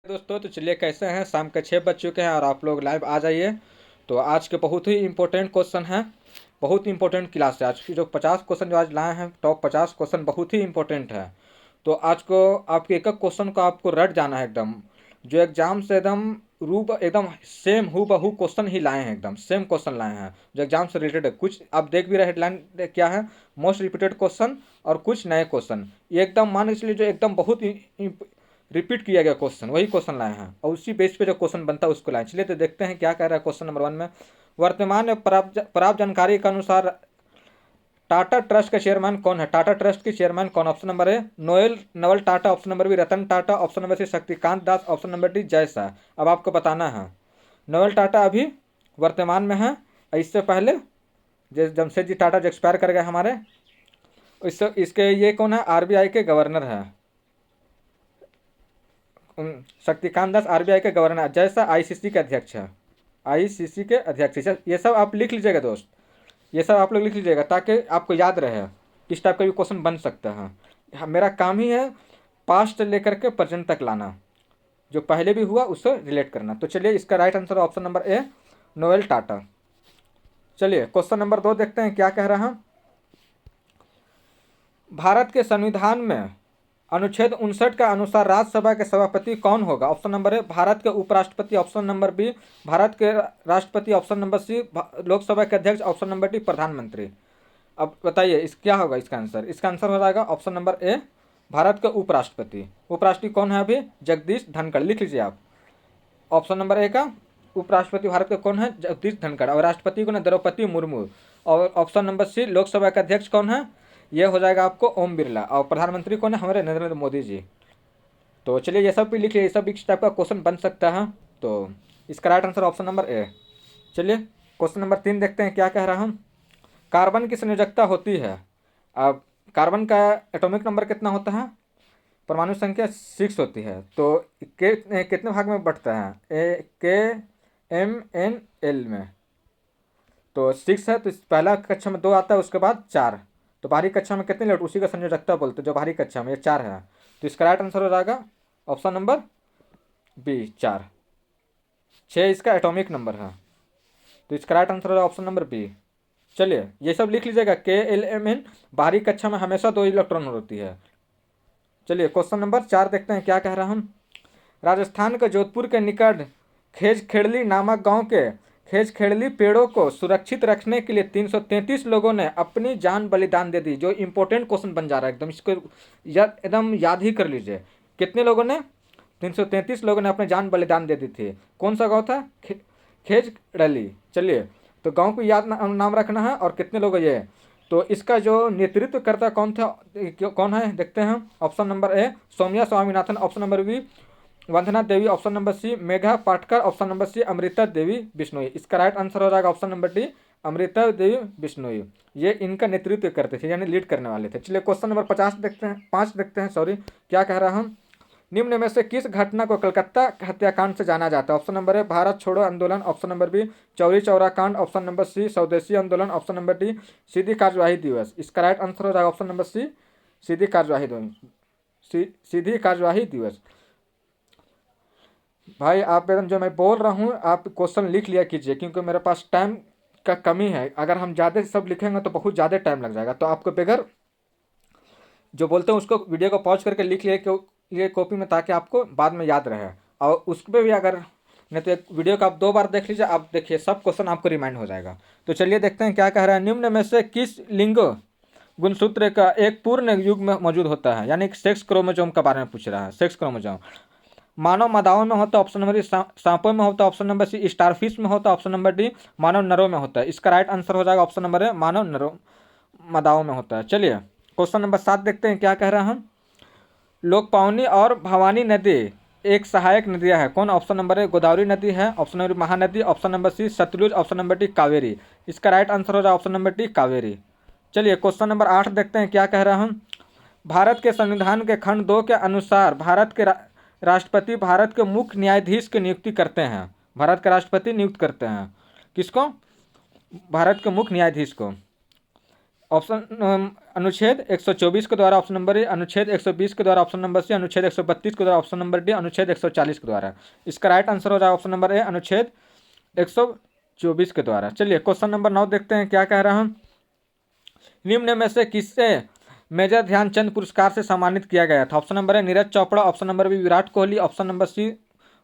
दोस्तों तो चलिए कैसे हैं। शाम के 6 बज चुके हैं और आप लोग लाइव आ जाइए। तो आज के बहुत ही इंपॉर्टेंट क्वेश्चन हैं। बहुत ही इंपॉर्टेंट क्लास है आज की। जो 50 क्वेश्चन जो आज लाए हैं, टॉप 50 क्वेश्चन बहुत ही इंपॉर्टेंट है। तो आज को आपके एक एक क्वेश्चन को आपको रट जाना है एकदम। जो एग्जाम से एकदम एकदम सेम हु बहू क्वेश्चन ही लाए हैं, एकदम सेम क्वेश्चन लाए हैं जो एग्जाम से रिलेटेड है। कुछ आप देख भी रहे हेडलाइन क्या है, मोस्ट रिपीटेड क्वेश्चन और कुछ नए क्वेश्चन। ये एकदम मान के चलिए जो एकदम बहुत रिपीट किया गया क्वेश्चन, वही क्वेश्चन लाए हैं और उसी बेस पे जो क्वेश्चन बनता है उसको लाए। चलिए तो देखते हैं क्या कह रहा है क्वेश्चन नंबर 1 में। वर्तमान में प्राप्त जानकारी के अनुसार टाटा ट्रस्ट के चेयरमैन कौन है। टाटा ट्रस्ट के चेयरमैन कौन। Option number A Naval Tata, option number B Ratan Tata, option number C Shaktikanta Das, option number D Jay Shah. अब आपको बताना है। नवल टाटा अभी वर्तमान में है। इससे पहले जमशेद जी टाटा जो एक्सपायर कर गए हमारे, इससे इसके ये कौन है, आरबीआई के गवर्नर है। शक्तिकांत दास आरबीआई के गवर्नर, जैसा आईसीसी के अध्यक्ष है। आईसीसी के अध्यक्ष, ये सब आप लिख लीजिएगा दोस्त। ये सब आप लोग लिख लीजिएगा ताकि आपको याद रहे। इस टाइप का भी क्वेश्चन बन सकता है। मेरा काम ही है पास्ट लेकर के प्रेजेंट तक लाना, जो पहले भी हुआ उससे रिलेट करना। तो चलिए इसका राइट आंसर ऑप्शन नंबर ए, नोएल टाटा। चलिए क्वेश्चन नंबर 2 देखते हैं क्या कह रहा है। भारत के संविधान में अनुच्छेद 59 के अनुसार राज्यसभा के सभापति कौन होगा। ऑप्शन नंबर ए भारत के उपराष्ट्रपति, ऑप्शन नंबर बी भारत के राष्ट्रपति, ऑप्शन नंबर सी लोकसभा के अध्यक्ष, ऑप्शन नंबर डी प्रधानमंत्री। अब बताइए इस क्या होगा इसका आंसर। इसका आंसर हो जाएगा ऑप्शन नंबर ए भारत के उपराष्ट्रपति। उपराष्ट्रपति कौन है अभी, जगदीश धनखड़। लिख लीजिए आप। ऑप्शन नंबर ए का उपराष्ट्रपति भारत के कौन है, जगदीश धनखड़। और राष्ट्रपति कौन है, द्रौपदी मुर्मू। और ऑप्शन नंबर सी लोकसभा के अध्यक्ष कौन है, ये हो जाएगा आपको ओम बिरला। और प्रधानमंत्री कौन है, हमारे नरेंद्र मोदी जी। तो चलिए ये सब भी लिख लीजिए, ये सब इस टाइप का क्वेश्चन बन सकता है। तो इसका राइट आंसर ऑप्शन नंबर ए। चलिए क्वेश्चन नंबर 3 देखते हैं क्या कह रहा हम। कार्बन की संयोजकता होती है। अब कार्बन का एटॉमिक नंबर कितना होता है, परमाणु संख्या 6 होती है। तो कितने भाग में बढ़ता है, ए के एम एन एल में। तो 6 है, तो पहला कक्षा में 2 आता है, उसके बाद 4। तो बाहरी कक्षा में कितने इलेक्ट्रॉन, उसी का संयोजकता बोलते हैं जो बाहरी कक्षा में, ये 4 है। तो इसका राइट आंसर हो जाएगा ऑप्शन नंबर बी 4। 6 इसका एटॉमिक नंबर है। तो इसका राइट आंसर होगा ऑप्शन नंबर बी। चलिए ये सब लिख लीजिएगा, के एल एम एन बाहरी कक्षा में हमेशा 2 इलेक्ट्रॉन होती है। चलिए क्वेश्चन नंबर 4 देखते हैं क्या कह रहा हम। राजस्थान के जोधपुर के निकट खेजखेड़ली नामक गांव के खेजखेड़ली पेड़ों को सुरक्षित रखने के लिए 333 लोगों ने अपनी जान बलिदान दे दी। जो इंपॉर्टेंट क्वेश्चन बन जा रहा है एकदम, इसको एकदम याद ही कर लीजिए। कितने लोगों ने, 333 लोगों ने अपनी जान बलिदान दे दी थी। कौन सा गाँव था, खेजड़ली। चलिए तो गाँव को याद नाम रखना है और कितने लोग ये। तो इसका जो नेतृत्व करता कौन था, कौन है देखते हैं। Option number A Soumya Swaminathan, option number B Vandana Devi, option number C Megha Patkar, option number C Amrita Devi Bishnoi. इसका राइट आंसर हो जाएगा option number D Amrita Devi Bishnoi. ये इनका नेतृत्व करते थे, यानी लीड करने वाले थे। चलिए क्वेश्चन नंबर 50 देखते हैं, 5 देखते हैं सॉरी, क्या कह रहा हम। निम्न में से किस घटना को कलकत्ता हत्याकांड से जाना जाता है। ऑप्शन नंबर ए भारत छोड़ो आंदोलन, option number B Chauri Chaura कांड, ऑप्शन नंबर सी स्वदेशी आंदोलन, ऑप्शन नंबर डी सीधी कार्यवाही दिवस। इसका राइट आंसर हो जाएगा ऑप्शन नंबर सी सीधी कार्यवाही दिवस। सीधी कार्यवाही दिवस। भाई आप एकदम जो मैं बोल रहा हूँ आप क्वेश्चन लिख लिया कीजिए, क्योंकि मेरे पास टाइम का कमी है। अगर हम ज़्यादा सब लिखेंगे तो बहुत ज़्यादा टाइम लग जाएगा। तो आपको बगैर जो बोलते हैं उसको वीडियो को पॉज करके लिख लिया ये कॉपी में, ताकि आपको बाद में याद रहे। और उस पर भी अगर नहीं तो एक वीडियो को आप 2 बार देख लीजिए, आप देखिए सब क्वेश्चन आपको रिमाइंड हो जाएगा। तो चलिए देखते हैं क्या कह रहा है। निम्न में से किस लिंग गुणसूत्र का एक पूर्ण युग में मौजूद होता है, यानी सेक्स क्रोमोजोम के बारे में पूछ रहा है। सेक्स क्रोमोजोम मानव मादाओं में होता है, ऑप्शन नंबर डी सांपों में होता है, ऑप्शन नंबर सी स्टारफिश में होता है, ऑप्शन नंबर डी मानव नरों में होता है। इसका राइट आंसर हो जाएगा ऑप्शन नंबर ए मानव नरों मादाओं में होता है। चलिए क्वेश्चन नंबर 7 देखते हैं क्या कह रहा है हम। लोकपावनी और भवानी नदी एक सहायक नदियां हैं, कौन। ऑप्शन नंबर ए गोदावरी नदी है, option number Mahanadi, option number C Sutlej, option number D Kaveri. इसका राइट आंसर हो जाएगा ऑप्शन नंबर डी कावेरी। चलिए क्वेश्चन नंबर 8 देखते हैं क्या कह रहा है हम। भारत के संविधान के खंड 2 के अनुसार भारत के राष्ट्रपति भारत के मुख्य न्यायाधीश की नियुक्ति करते हैं। भारत के राष्ट्रपति नियुक्त करते हैं किसको, भारत के मुख्य न्यायाधीश को। ऑप्शन अनुच्छेद 124 के द्वारा ऑप्शन नंबर ए, अनुच्छेद 120 के द्वारा ऑप्शन नंबर सी, अनुच्छेद 132 के द्वारा ऑप्शन नंबर डी, अनुच्छेद 140 के द्वारा। इसका राइट आंसर हो जाएगा ऑप्शन नंबर ए, अनुच्छेद 124 के द्वारा। चलिए क्वेश्चन नंबर 9 देखते हैं क्या कह रहा हूँ। निम्न में से किससे मेजर ध्यानचंद पुरस्कार से सम्मानित किया गया था? Option number A Neeraj Chopra, option number B Virat Kohli, option number C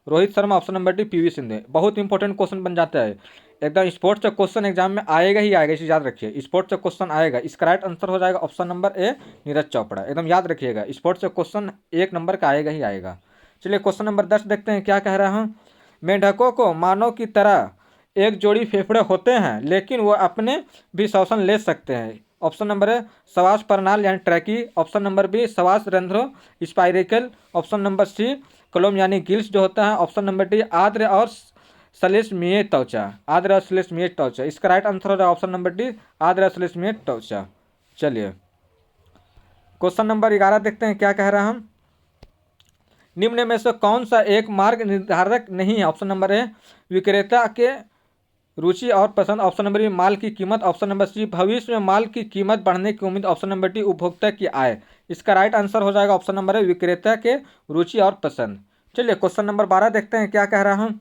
Rohit Sharma, option number D PV Sindhu. बहुत इंपॉर्टेंट क्वेश्चन बन जाता है, एकदम स्पोर्ट्स का क्वेश्चन एग्जाम में आएगा ही आएगा, इसे याद रखिए, स्पोर्ट्स का क्वेश्चन आएगा। इसका राइट आंसर हो जाएगा option number A Neeraj Chopra, एकदम याद रखिएगा, स्पोर्ट्स का क्वेश्चन 1 नंबर का आएगा ही आएगा। चलिए क्वेश्चन नंबर 10 देखते हैं क्या कह रहा हूँ। मेंढकों को मानव की तरह एक जोड़ी फेफड़े होते हैं, लेकिन वो अपने भी श्वसन ले सकते हैं। ऑप्शन नंबर ए श्वास प्रणाल यानी ट्रैकी, ऑप्शन नंबर बी श्वास रंध्रों spiracle, option number C coelom यानी गिल्स जो होता है, ऑप्शन नंबर डी आद्र और श्लेष्मीय त्वचा, आद्र और श्लेष्मीय त्वचा। इसका राइट आंसर हो जाएगा ऑप्शन नंबर डी आद्र और श्लेष्मीय त्वचा। चलिए क्वेश्चन नंबर 11 देखते हैं क्या कह रहा हम। निम्न में से कौन सा एक मार्ग निर्धारक नहीं है? ऑप्शन नंबर ए विक्रेता के रुचि और पसंद, ऑप्शन नंबर बी माल की कीमत, ऑप्शन नंबर सी भविष्य में माल की कीमत बढ़ने की उम्मीद, ऑप्शन नंबर डी उपभोक्ता की आय। इसका राइट आंसर हो जाएगा ऑप्शन नंबर ए विक्रेता के रुचि और पसंद। चलिए क्वेश्चन नंबर 12 देखते हैं क्या कह रहा हूँ।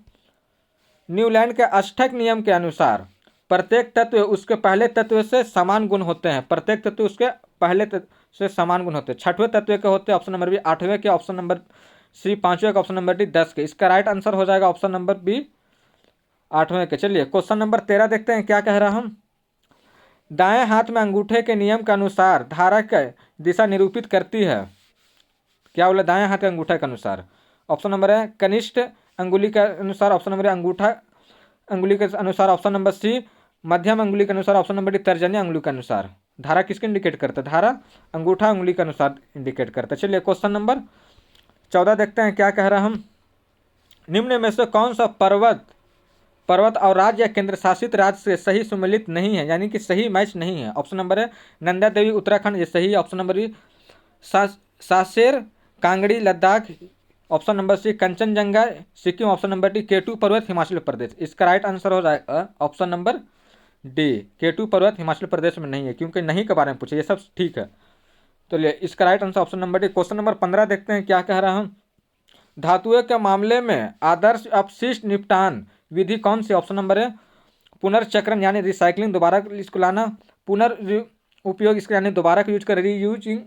न्यूलैंड के अष्टक नियम के अनुसार प्रत्येक तत्व उसके पहले तत्व से समान गुण होते हैं, प्रत्येक तत्व उसके पहले तत्व से समान गुण होते हैं। छठवें तत्व के होते हैं ऑप्शन नंबर बी 8वें के, ऑप्शन नंबर सी 5वें के, ऑप्शन नंबर डी 10 के। इसका राइट आंसर हो जाएगा ऑप्शन नंबर बी 8वें के। चलिए क्वेश्चन नंबर 13 देखते हैं क्या कह रहा हम। दाएं हाथ में अंगूठे के नियम के अनुसार धारा की दिशा निरूपित करती है, क्या बोला? दाएं हाथ के अंगूठे के अनुसार। ऑप्शन नंबर है कनिष्ठ अंगुली के अनुसार, ऑप्शन नंबर अंगूठा अंगुली के अनुसार, ऑप्शन नंबर सी मध्यम अंगुली के अनुसार, ऑप्शन नंबर डी तर्जनी अंगुली के अनुसार। धारा किसके इंडिकेट करता है? धारा अंगूठा अंगुली के अनुसार इंडिकेट करता है। चलिए क्वेश्चन नंबर 14 देखते हैं क्या कह रहा हम। निम्न में से कौन सा पर्वत और राज्य या केंद्र शासित राज्य से सही सम्मिलित नहीं है, यानी कि सही मैच नहीं है? ऑप्शन नंबर है नंदा देवी उत्तराखंड, ये सही है। Option number B Saser Kangri Ladakh, option number C Kanchenjunga Sikkim, option number D K two पर्वत हिमाचल प्रदेश। इसका राइट आंसर हो जाएगा ऑप्शन नंबर डी केटू पर्वत हिमाचल प्रदेश में नहीं है, क्योंकि नहीं के बारे में पूछे, ये सब ठीक है। तो लिए इसका right answer option number D. Question number 15 देखते हैं क्या कह रहा हूँ। धातुओं के मामले में आदर्श अपशिष्ट निपटान विधि कौन सी? ऑप्शन नंबर है पुनर्चक्रण यानी रिसाइकलिंग, दोबारा इसको लाना, उपयोग इसका यानी दोबारा का यूज कर रीयूजिंग,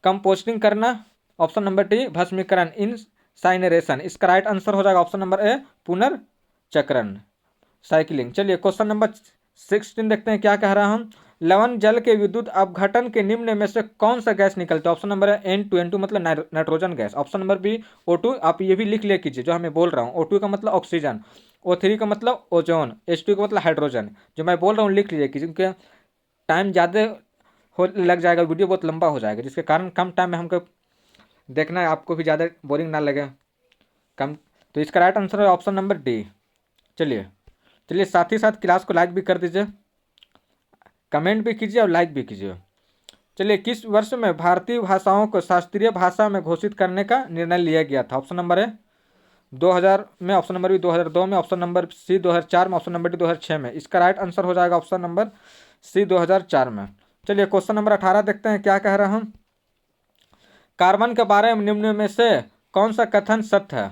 कंपोस्टिंग करना, ऑप्शन नंबर डी भस्मीकरण इंसाइनरेशन। इसका राइट आंसर हो जाएगा ऑप्शन नंबर ए पुनर्चक्रण साइकिलिंग। चलिए क्वेश्चन नंबर 16 देखते हैं क्या कह रहा हूँ। लवण जल के विद्युत अपघटन के निम्न में से कौन सा गैस निकलता है? ऑप्शन नंबर है N2 मतलब nitrogen gas, option number B O2। आप ये भी लिख ले कीजिए जो हमें बोल रहा हूँ। O2 का मतलब ऑक्सीजन, O3 का मतलब ओजोन, H2 का मतलब हाइड्रोजन। जो मैं बोल रहा हूँ लिख लीजिए क्योंकि टाइम ज़्यादा हो लग जाएगा, वीडियो बहुत लंबा हो जाएगा, जिसके कारण कम टाइम में हमको देखना है, आपको भी ज़्यादा बोरिंग ना लगे कम। तो इसका राइट आंसर है ऑप्शन नंबर डी। चलिए साथ ही साथ क्लास को लाइक भी कर दीजिए, कमेंट भी कीजिए और लाइक भी कीजिए। चलिए किस वर्ष में भारतीय भाषाओं को शास्त्रीय भाषा में घोषित करने का निर्णय लिया गया था? ऑप्शन नंबर है 2000 में, ऑप्शन नंबर बी 2002 में, ऑप्शन नंबर सी 2004 में, ऑप्शन नंबर डी 2006 में। इसका राइट आंसर हो जाएगा ऑप्शन नंबर सी 2004 में। चलिए क्वेश्चन नंबर 18 देखते हैं क्या कह रहा हूँ। कार्बन के बारे में निम्न में से कौन सा कथन सत्य है?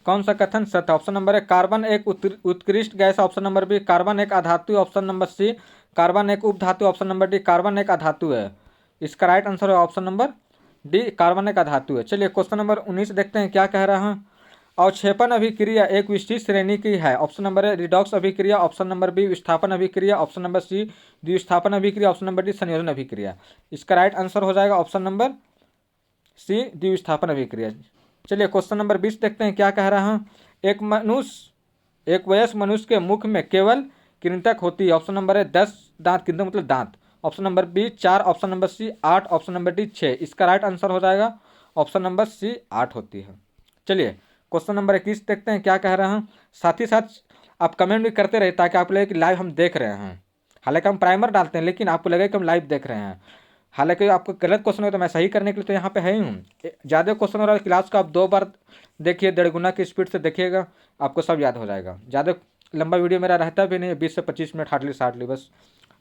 कौन सा कथन सत्य? ऑप्शन नंबर है कार्बन एक उत्कृष्ट gas, option number B carbon एक अधातु, ऑप्शन नंबर सी कार्बन एक उपधातु, ऑप्शन नंबर डी कार्बन एक अधातु है। इसका राइट आंसर है ऑप्शन नंबर डी कार्बन एक अधातु है। चलिए क्वेश्चन नंबर 19 देखते हैं क्या कह रहा हूँ। अवक्षेपण अभिक्रिया एक विशिष्ट श्रेणी की है, ऑप्शन नंबर है रिडॉक्स अभिक्रिया, ऑप्शन नंबर बी विस्थापन अभिक्रिया, ऑप्शन नंबर सी द्विस्थापन अभिक्रिया, ऑप्शन नंबर डी संयोजन अभिक्रिया। इसका राइट आंसर हो जाएगा ऑप्शन नंबर सी द्विस्थापन अभिक्रिया। चलिए क्वेश्चन नंबर 20 देखते हैं क्या कह रहा हूँ। एक वयस्क मनुष्य के मुख में केवल कृंतक होती है, ऑप्शन नंबर है 10 दांत, कृंतक मतलब दांत, option number B 4, option number C 8, option number D 6। इसका राइट आंसर हो जाएगा ऑप्शन नंबर सी 8 होती है। चलिए क्वेश्चन नंबर 21 देखते हैं क्या कह रहा हूँ। साथ ही साथ आप कमेंट भी करते रहे ताकि आपको लगे कि लाइव हम देख रहे हैं। हालांकि हम प्राइमर डालते हैं लेकिन आपको लगे कि हम लाइव देख रहे हैं। हालांकि आपको गलत क्वेश्चन हो तो मैं सही करने के लिए तो यहाँ पे है ही हूँ। ज़्यादा क्वेश्चन हो रहा है क्लास को आप 2 बार देखिए, 1.5 गुना की स्पीड से देखिएगा, आपको सब याद हो जाएगा। ज़्यादा लंबा वीडियो मेरा रहता भी नहीं है, 20 से 25 मिनट हार्डली बस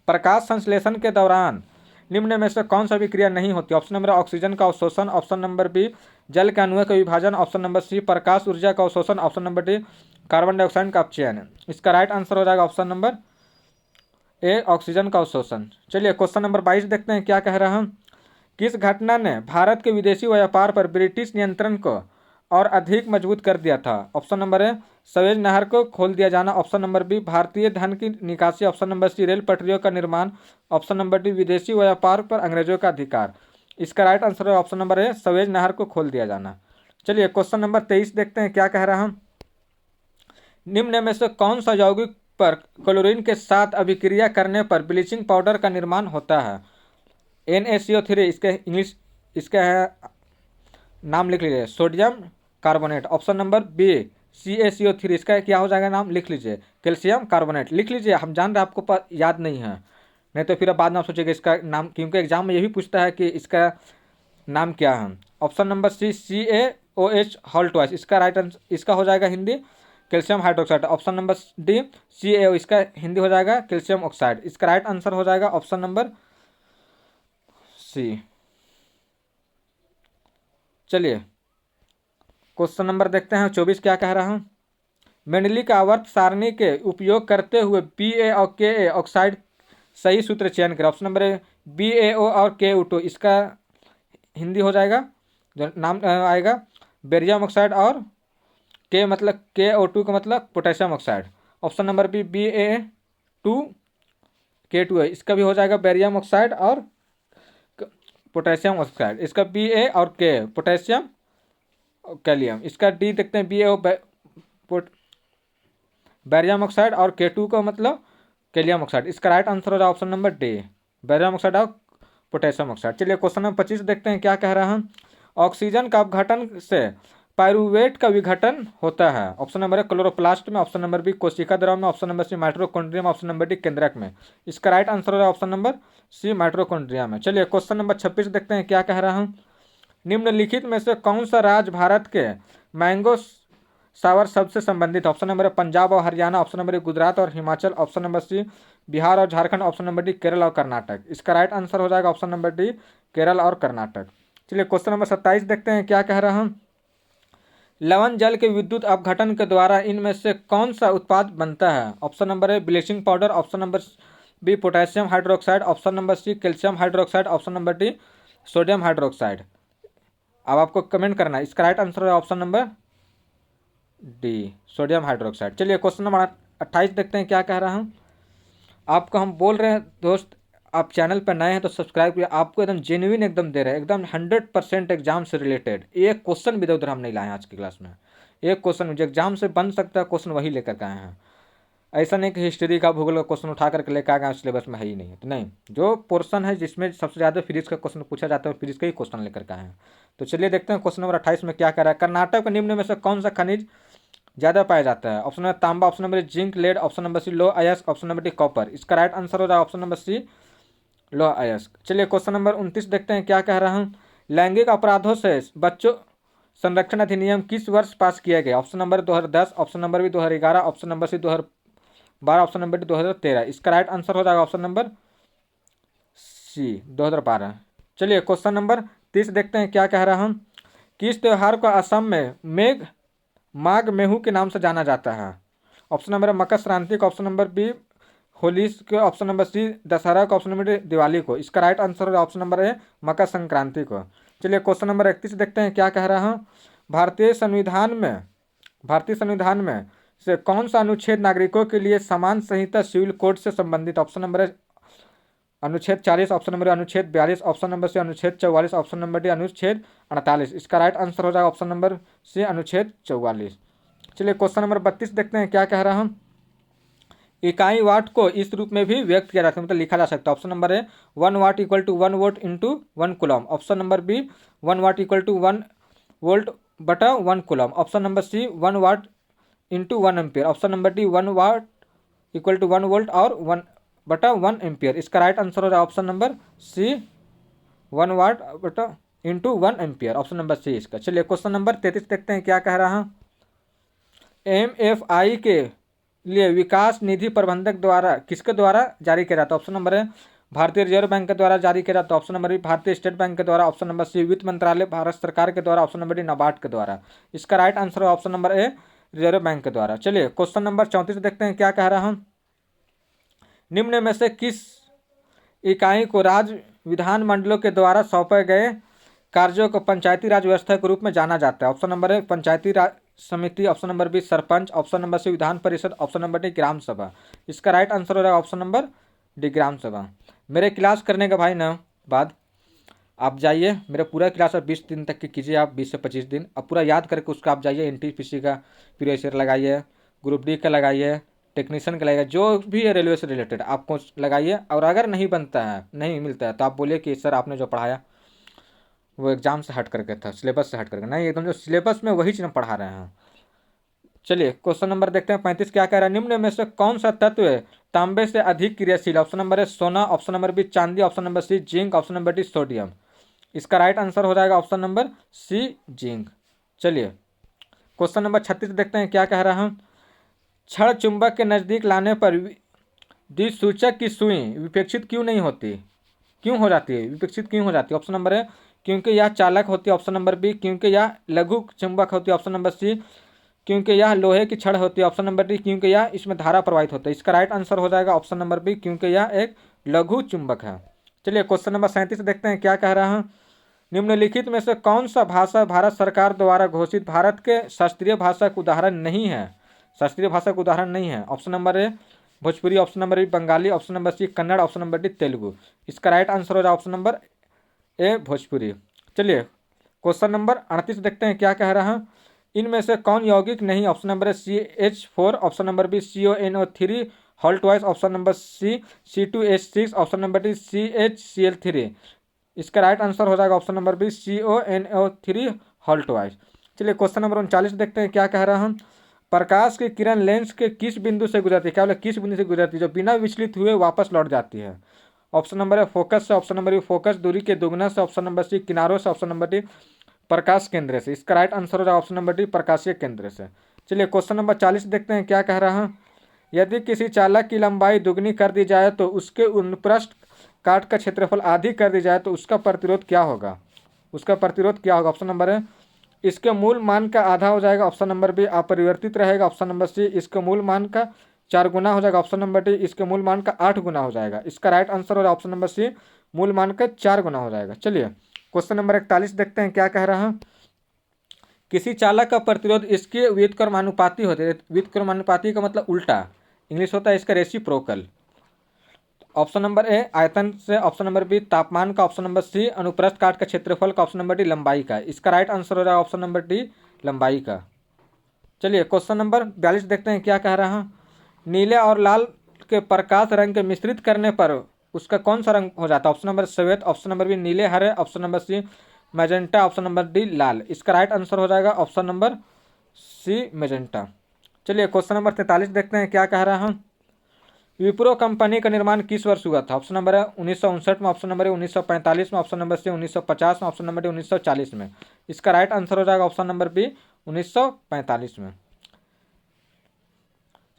प्रकाश संश्लेषण के दौरान निम्न में से कौन सा विक्रिया नहीं होती? ऑप्शन नंबर ऑक्सीजन का अवशोषण, ऑप्शन नंबर बी जल के अणुओं का विभाजन, ऑप्शन नंबर सी प्रकाश ऊर्जा का अवशोषण, option number D carbon dioxide का अपचयन। इसका राइट आंसर हो जाएगा ऑप्शन नंबर ए ऑक्सीजन का अवशोषण। चलिए क्वेश्चन नंबर 22 देखते हैं क्या कह रहा है। किस घटना ने भारत के विदेशी व्यापार पर ब्रिटिश नियंत्रण को और अधिक मजबूत कर दिया था? ऑप्शन नंबर ए सवेज नहर को खोल दिया जाना, ऑप्शन नंबर बी भारतीय धन की निकासी, ऑप्शन नंबर सी रेल पटरियों का निर्माण, ऑप्शन नंबर डी विदेशी व्यापार पर अंग्रेजों का अधिकार। इसका राइट आंसर है ऑप्शन नंबर ए सवेज नहर को खोल दिया जाना। चलिए क्वेश्चन नंबर 23 देखते हैं क्या कह रहा है। निम्न में से कौन सा यौगिक पर क्लोरीन के साथ अभिक्रिया करने पर ब्लीचिंग पाउडर का निर्माण होता है? NaCO3, इसके इंग्लिश इसका है नाम लिख लीजिए sodium carbonate, option number B CaCO3, इसका क्या हो जाएगा नाम लिख लीजिए कैल्शियम कार्बोनेट। लिख लीजिए, हम जान रहे हैं आपको याद नहीं है, नहीं तो फिर अब बाद में आप सोचिएगा इसका नाम, क्योंकि एग्जाम में ये भी पूछता है कि इसका नाम क्या है। Option number C CaOH whole twice, इसका राइट आंसर इसका हो जाएगा Hindi calcium hydroxide. Option number D CaO, इसका हिंदी हो जाएगा कैल्शियम ऑक्साइड। इसका राइट आंसर हो जाएगा ऑप्शन नंबर सी। चलिए क्वेश्चन नंबर देखते हैं 24 क्या कह रहा हूँ। मेंडली का आवर्त सारणी के उपयोग करते हुए Pa और Ka ऑक्साइड सही सूत्र चयन करें। ऑप्शन नंबर ए BaO और KO2, इसका हिंदी हो जाएगा जो नाम आएगा बेरियम ऑक्साइड, और के मतलब KO2 का मतलब potassium oxide. Option number B Ba2K2 है, इसका भी हो जाएगा बेरियम ऑक्साइड और पोटेशियम ऑक्साइड। इसका Ba और K पोटेशियम कैलियम। इसका डी देखते हैं BaO बेरियम ऑक्साइड और K2 का मतलब कैलियम ऑक्साइड। इसका राइट आंसर हो जाएगा option number D barium oxide और पोटेशियम ऑक्साइड। चलिए क्वेश्चन नंबर 25 देखते हैं क्या कह रहा है। ऑक्सीजन का अपघटन से पायरुवेट का विघटन होता है। ऑप्शन नंबर ए क्लोरोप्लास्ट में, ऑप्शन नंबर बी कोशिका द्रव में, ऑप्शन नंबर सी माइटोकॉन्ड्रिया में, ऑप्शन नंबर डी केंद्रक में। इसका राइट आंसर हो रहा है ऑप्शन नंबर सी माइटोकॉन्ड्रिया में। चलिए क्वेश्चन नंबर 26 देखते हैं क्या कह रहा हूँ। निम्नलिखित में से कौन सा राज्य भारत के मैंगो सावर शब्द से संबंधित? ऑप्शन नंबर ए पंजाब और Haryana, option number A Gujarat और Himachal, option number C Bihar और Jharkhand, option number D Kerala और कर्नाटक। इसका राइट आंसर हो जाएगा ऑप्शन नंबर डी केरल और कर्नाटक। चलिए क्वेश्चन नंबर 27 देखते हैं क्या कह रहा हूँ। लवण जल के विद्युत अपघटन के द्वारा इनमें से कौन सा उत्पाद बनता है? Option number A bleaching powder, option number B potassium hydroxide, option number C calcium hydroxide, option number D sodium hydroxide. अब आपको कमेंट करना है, इसका राइट आंसर है option number D sodium hydroxide. चलिए क्वेश्चन नंबर 28 देखते हैं क्या कह रहा हूँ। आपको हम बोल रहे हैं दोस्त, आप चैनल पर नए हैं तो सब्सक्राइब करिए, आपको एकदम जेन्युइन एकदम दे रहे हैं, एकदम 100% एग्जाम से रिलेटेड। एक क्वेश्चन भी इधर उधर हम नहीं लाए आज की क्लास में। एक क्वेश्चन जो एग्जाम से बन सकता है क्वेश्चन वही लेकर के आए हैं। ऐसा नहीं कि हिस्ट्री का भूगोल का क्वेश्चन उठा करके लेकर आ गए सिलेबस में है ही नहीं है, तो नहीं, जो पोर्सन है जिसमें सबसे ज़्यादा फिजिक्स का क्वेश्चन पूछा जाता है फिजिक्स का ही क्वेश्चन लेकर के आए हैं। तो चलिए देखते हैं क्वेश्चन नंबर 28 में क्या कह रहा है। कर्नाटक के निम्न में से कौन सा खनिज ज़्यादा पाया जाता है? ऑप्शन नंबर तांबा, option number zinc lead, option number C लो अयस्क, ऑप्शन नंबर डी कॉपर। इसका राइट आंसर हो रहा है ऑप्शन नंबर सी लो अयस्क। चलिए क्वेश्चन नंबर 29 देखते हैं क्या कह रहा हूँ। लैंगिक अपराधों से बच्चों संरक्षण अधिनियम किस वर्ष पास किया गया? Option number 2010, option number B 2011, option number C 2012, option number D 2013। इसका राइट आंसर हो जाएगा ऑप्शन नंबर सी 2012। चलिए क्वेश्चन नंबर 30 देखते हैं क्या कह रहा हूँ। किस त्यौहार को असम में माघ मेहू के नाम से जाना जाता है? ऑप्शन नंबर मकर संक्रांति को, ऑप्शन नंबर बी होली को, ऑप्शन नंबर सी दशहरा को, ऑप्शन नंबर डी दिवाली को। इसका राइट आंसर है ऑप्शन नंबर ए मकर संक्रांति को। चलिए क्वेश्चन नंबर 31 देखते हैं क्या कह रहा हूँ। भारतीय संविधान में से कौन सा अनुच्छेद नागरिकों के लिए समान संहिता सिविल कोड से संबंधित? ऑप्शन नंबर ए अनुच्छेद 40, ऑप्शन नंबर अनुच्छेद 42, ऑप्शन नंबर सी अनुच्छेद 44, ऑप्शन नंबर डी अनुच्छेद 48। इसका राइट आंसर हो जाएगा ऑप्शन नंबर सी अनुच्छेद 44। चलिए क्वेश्चन नंबर 32 देखते हैं क्या कह रहा हूँ। इकाई वाट को इस रूप में भी व्यक्त किया जा सकता है, मतलब लिखा जा सकता है। Option number A 1 watt equal to 1 volt into 1 coulomb, option number B 1 watt equal to 1 volt बटा 1 coulomb, option number C 1 watt into 1 ampere, option number D 1 watt equal to 1 volt और 1 बटा 1 एम्पियर। इसका right answer हो रहा है option number C 1 watt बटा into 1 ampere, option number C इसका। चलिए क्वेश्चन नंबर 33 देखते हैं क्या कह रहा हूँ। MFI के लिए विकास निधि प्रबंधक द्वारा किसके द्वारा जारी किया जाता है? ऑप्शन नंबर है भारतीय रिजर्व बैंक के द्वारा जारी किया जाता है। ऑप्शन नंबर बी भारतीय स्टेट बैंक के द्वारा। ऑप्शन नंबर सी वित्त मंत्रालय भारत सरकार के द्वारा। ऑप्शन नंबर डी नाबार्ड के द्वारा। इसका राइट आंसर है option number a reserve bank के द्वारा। चलिए क्वेश्चन नंबर 34 देखते हैं क्या कह रहा हूं। निम्न में से किस इकाई को राज्य विधानमंडलों के द्वारा सौंपे गए कार्यों को पंचायती राज व्यवस्था के रूप में जाना जाता है? ऑप्शन नंबर ए पंचायती राज समिति। Option number B sarpanch. Option number C Vidhan Parishad. Option number D ग्राम सभा। इसका राइट आंसर हो रहा है ऑप्शन नंबर डी ग्राम सभा। मेरे क्लास करने का भाई ना बाद आप जाइए, मेरा पूरा क्लास आप 20 दिन तक की कीजिए, आप 20 से 25 दिन अब पूरा याद करके उसका आप जाइए। एनटीपीसी का प्रीवियस ईयर लगाइए, ग्रुप डी का लगाइए, टेक्नीशियन का लगाइए, जो भी है रेलवे से रिलेटेड आपको लगाइए। और अगर नहीं बनता है, नहीं मिलता है, तो आप बोलिए कि सर आपने जो पढ़ाया वो एग्जाम से हट करके था, सिलेबस से हट करके नहीं, एकदम जो सिलेबस में वही चीज़ हम पढ़ा रहे हैं। चलिए क्वेश्चन नंबर देखते हैं 35 क्या कह रहा है। निम्न में से कौन सा तत्व है तांबे से अधिक क्रियाशील? ऑप्शन नंबर है सोना। ऑप्शन नंबर बी चांदी। Option number C zinc. Option number D sodium. इसका राइट आंसर हो जाएगा ऑप्शन नंबर सी जिंक। चलिए क्वेश्चन नंबर 36 देखते हैं क्या कह रहा हूं। क्षण चुंबक के नजदीक लाने पर द्विसूचक की सुई विपेक्षित क्यों नहीं होती? क्यों हो जाती है विपेक्षित, क्यों हो जाती है? ऑप्शन नंबर है क्योंकि यह चालक होती है। ऑप्शन नंबर बी क्योंकि यह लघु चुंबक होती है। ऑप्शन नंबर सी क्योंकि यह लोहे की छड़ होती है। ऑप्शन नंबर डी क्योंकि यह इसमें धारा प्रवाहित होता है। इसका राइट आंसर हो जाएगा ऑप्शन नंबर बी क्योंकि यह एक लघु चुंबक है। चलिए क्वेश्चन नंबर 37 देखते हैं क्या कह रहा हूं। निम्नलिखित में से कौन सा भाषा भारत सरकार द्वारा घोषित भारत के शास्त्रीय भाषा का उदाहरण नहीं है? शास्त्रीय भाषा का उदाहरण नहीं है। Option number A Bhojpuri. Option number B Bengali. Option number C Kannada. Option number D Telugu. इसका राइट आंसर हो जाए ऑप्शन नंबर ए भोजपुरी। चलिए क्वेश्चन नंबर 38 देखते हैं क्या कह रहा है। इनमें से कौन यौगिक नहीं? ऑप्शन नंबर है CH4। Option number B CONO3 whole twice. Option number C C2H6। Option number D CHCl3। इसका राइट आंसर हो जाएगा option number B CONO3 whole twice. चलिए क्वेश्चन नंबर 39 देखते हैं क्या कह रहा हूं। प्रकाश की किरण लेंस के किस बिंदु से गुजरती है? क्या बोले किस बिंदु से गुजरती है जो बिना विचलित हुए वापस लौट जाती है? ऑप्शन नंबर है फोकस से। ऑप्शन नंबर बी फोकस दूरी के दुगना से। ऑप्शन नंबर सी किनारों से। ऑप्शन नंबर डी प्रकाश केंद्र से। इसका राइट आंसर हो जाएगा ऑप्शन नंबर डी प्रकाशीय केंद्र से। चलिए क्वेश्चन नंबर 40 देखते हैं क्या कह रहा हूँ। यदि किसी चालक की लंबाई दुगनी कर दी जाए तो उसके उन्पृष्ठ काट का क्षेत्रफल आधी कर दी जाए तो उसका प्रतिरोध क्या होगा? उसका प्रतिरोध क्या होगा? ऑप्शन नंबर है इसके मूल मान का आधा हो जाएगा। ऑप्शन नंबर बी अपरिवर्तित रहेगा। ऑप्शन नंबर सी इसके मूल मान का 4 गुना हो जाएगा। ऑप्शन नंबर डी इसके मूल मान का 8 गुना हो जाएगा। इसका राइट आंसर हो जाएगा ऑप्शन नंबर सी मूल मान का 4 गुना हो जाएगा। चलिए क्वेश्चन नंबर 41 देखते हैं क्या कह रहा है। किसी चालक का प्रतिरोध इसके व्युत्क्रमानुपाती होते हैं। व्युत्क्रमानुपाती का मतलब उल्टा इंग्लिश होता है इसका रेसिप्रोकल। ऑप्शन नंबर ए आयतन से। ऑप्शन नंबर बी तापमान का। ऑप्शन नंबर सी अनुप्रस्थ काट का क्षेत्रफल का। ऑप्शन नंबर डी लंबाई का। इसका राइट आंसर हो रहा है ऑप्शन नंबर डी लंबाई का। चलिए क्वेश्चन नंबर 42 देखते हैं क्या कह रहा है। नीले और लाल के प्रकाश रंग के मिश्रित करने पर उसका कौन सा रंग हो जाता है? ऑप्शन नंबर श्वेत। ऑप्शन नंबर बी नीले हरे। Option number C magenta. Option number D लाल। इसका राइट आंसर हो जाएगा ऑप्शन नंबर सी मैजेंटा। चलिए क्वेश्चन नंबर 43 देखते हैं क्या कह रहा हूँ। विप्रो कंपनी का निर्माण किस वर्ष हुआ था? ऑप्शन नंबर है 1959 में। ऑप्शन नंबर है 1945 में। ऑप्शन नंबर सी 1950 में। ऑप्शन नंबर डी 1940 में। इसका राइट आंसर हो जाएगा ऑप्शन नंबर बी 1945 में।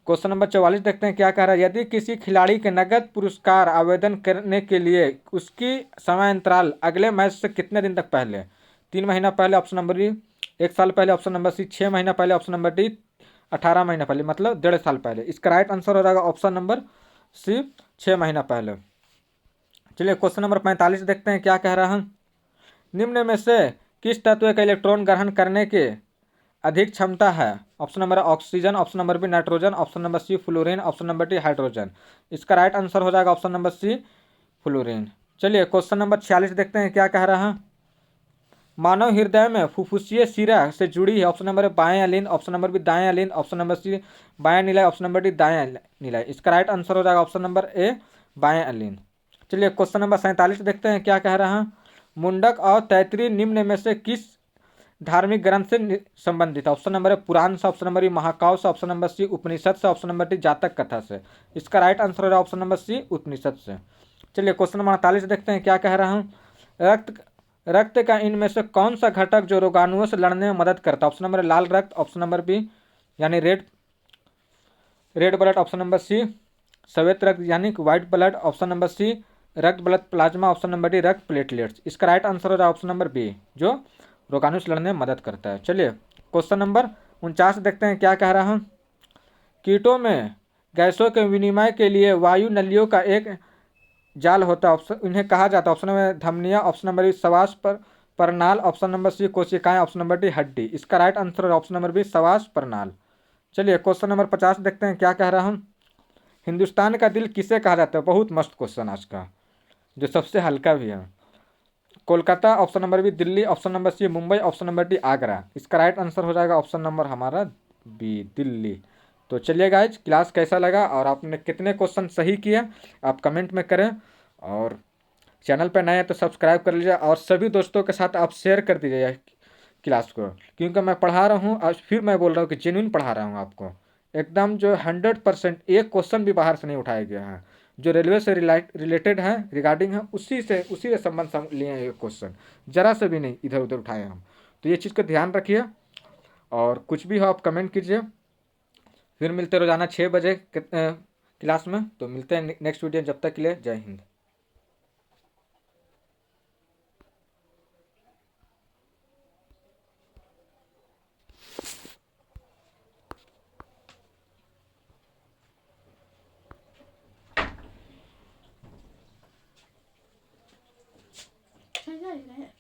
क्वेश्चन नंबर 44 देखते हैं क्या कह रहा है। यदि किसी खिलाड़ी के नगद पुरस्कार आवेदन करने के लिए उसकी समय अंतराल अगले मैच से कितने दिन तक पहले? 3 महीना पहले। ऑप्शन नंबर बी 1 साल पहले। ऑप्शन नंबर सी 6 महीना पहले। ऑप्शन नंबर डी 18 महीना पहले, मतलब 1.5 साल पहले। इसका राइट आंसर हो जाएगा ऑप्शन नंबर सी 6 महीना पहले। चलिए क्वेश्चन नंबर 45 देखते हैं क्या कह रहा है। निम्न में से किस तत्व का इलेक्ट्रॉन ग्रहण करने के अधिक क्षमता है? Option number oxygen. Option number B nitrogen. Option number C fluorine. Option number D hydrogen. इसका राइट आंसर हो जाएगा ऑप्शन नंबर सी फ्लोरीन। चलिए क्वेश्चन नंबर 46 देखते हैं क्या कह रहा है। मानव हृदय में फुफ्फुसीय शिरा से जुड़ी है। ऑप्शन नंबर है बाएं अलिंद। ऑप्शन नंबर बी दाएं अलिंद। ऑप्शन नंबर सी बाएं निलय। ऑप्शन नंबर डी दाएं निलय। इसका राइट आंसर हो जाएगा ऑप्शन नंबर ए बाएं अलिंद। चलिए क्वेश्चन नंबर 47 देखते हैं क्या कह रहा है। मुंडक और तैतरी निम्न में से किस धार्मिक ग्रंथ से संबंधित है? ऑप्शन नंबर है पुराण से। ऑप्शन नंबर बी महाकाव्य से। ऑप्शन नंबर सी उपनिषद से। ऑप्शन नंबर डी जातक कथा से। इसका राइट आंसर हो रहा है ऑप्शन नंबर सी उपनिषद से। चलिए क्वेश्चन नंबर 48 देखते हैं क्या कह रहा हूँ। रक्त का इनमें से कौन सा घटक जो रोगाणुओं से लड़ने में मदद करता है? ऑप्शन नंबर लाल रक्त। ऑप्शन नंबर बी यानी red red blood option number C, श्वेत रक्त यानी कि white blood option number C, रक्त blood plasma option number D, रक्त प्लेटलेट्स। इसका राइट आंसर हो रहा है ऑप्शन नंबर बी, जो रोगाणु से लड़ने में मदद करता है। चलिए क्वेश्चन नंबर 49 देखते हैं क्या कह रहा हूँ। कीटों में गैसों के विनिमय के लिए वायु नलियों का एक जाल होता है, ऑप्शन इन्हें कहा जाता है। ऑप्शन नंबर धमनियाँ, ऑप्शन नंबर बी श्वास पर प्रणाल, ऑप्शन नंबर सी कोशिकाएं, ऑप्शन नंबर डी हड्डी। इसका राइट आंसर है ऑप्शन नंबर बी श्वास प्रणाल। चलिए क्वेश्चन नंबर 50 देखते हैं क्या कह रहा हूँ। हिंदुस्तान का दिल किसे कहा जाता है? बहुत मस्त क्वेश्चन आज का, जो सबसे हल्का भी है। Kolkata option number B, Delhi option number C Mumbai, option number D Agra. इसका राइट आंसर हो जाएगा ऑप्शन नंबर हमारा बी दिल्ली। तो चलिए गाइज, क्लास कैसा लगा और आपने कितने क्वेश्चन सही किए आप कमेंट में करें, और चैनल पर नए हैं तो सब्सक्राइब कर लीजिए, और सभी दोस्तों के साथ आप शेयर कर दीजिए क्लास को, क्योंकि मैं पढ़ा रहा हूँ और फिर मैं बोल रहा हूँ कि जेन्युइन पढ़ा रहा हूँ आपको, एकदम जो 100%। एक क्वेश्चन भी बाहर से नहीं उठाया गया है, जो रेलवे से रिलेटेड है, रिगार्डिंग है, उसी से संबंध लिए हैं ये क्वेश्चन, जरा से भी नहीं इधर उधर उठाए हम। तो ये चीज़ का ध्यान रखिए, और कुछ भी हो आप कमेंट कीजिए। फिर मिलते रोजाना 6 बजे क्लास में। तो मिलते हैं नेक्स्ट वीडियो, जब तक के लिए जय हिंद।ใช่ใช่